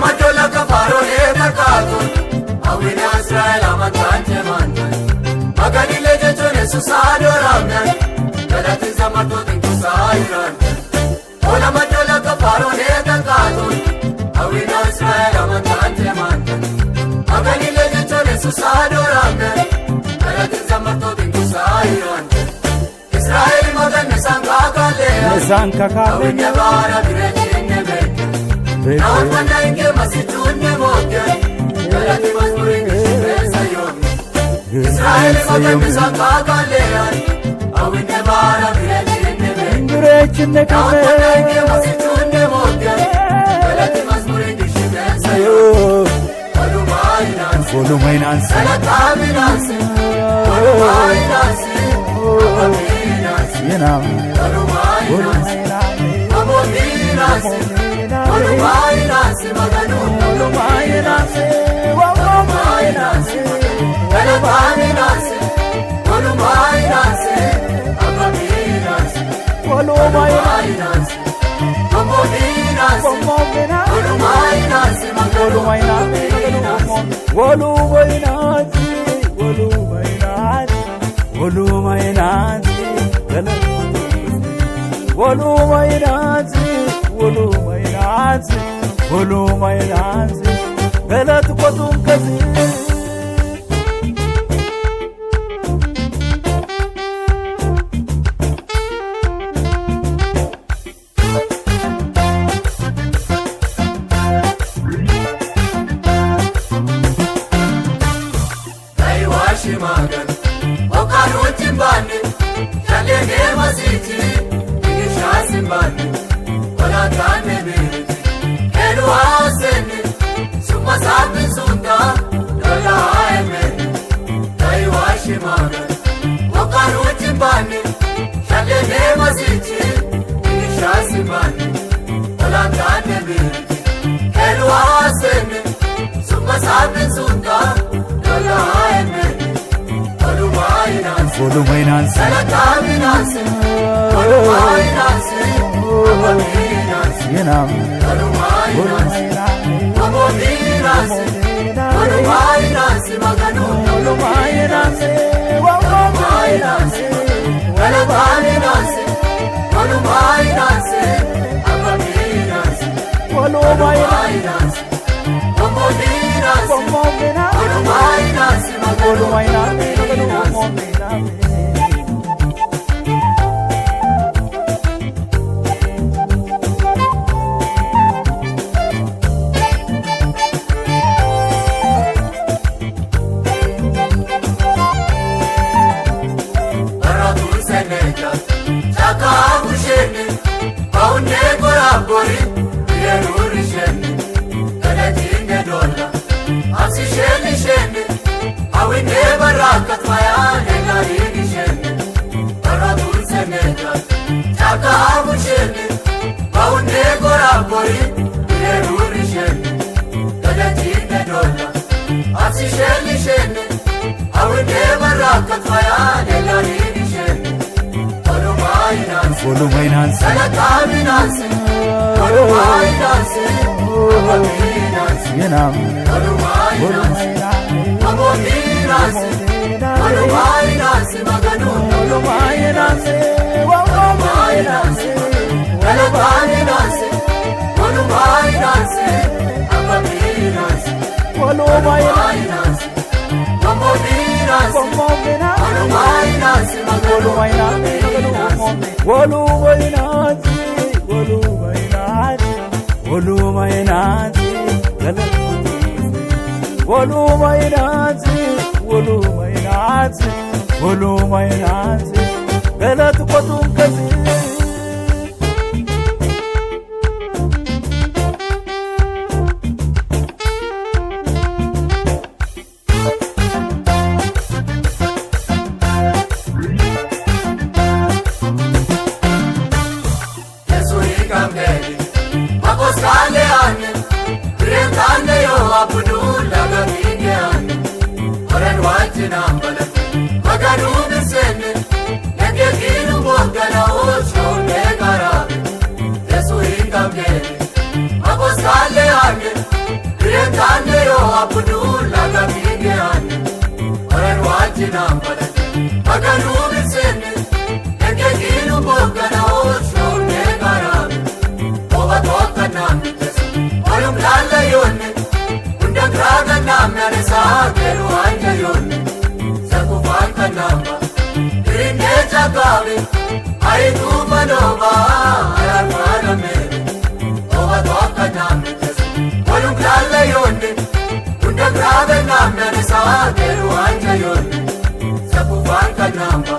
majola kafarone takatu awina Israel amantante mantan magani lejechone susado ramna galati zamato tingu sairan ola majola kafarone takatu awina Israel amantante mantan magani lejechone susado ramna galati zamato tingu sairan Israel madan sanka kale awina bara birejine be nawana inge masitune moke galati mazmurin sayon Israel madan sanka kale awina bara birejine be nawana inge masitune moke galati mazmurin sayon Voluminance, Salataminance, Voluminance, olum lalle yonne unda graga namne sa keru anja yonne sabu fan kanamba irine jagawe ai tu manova armana me ova to kanamne olum lalle yonne unda graga namne sa keru anja yonne sabu fan kanamba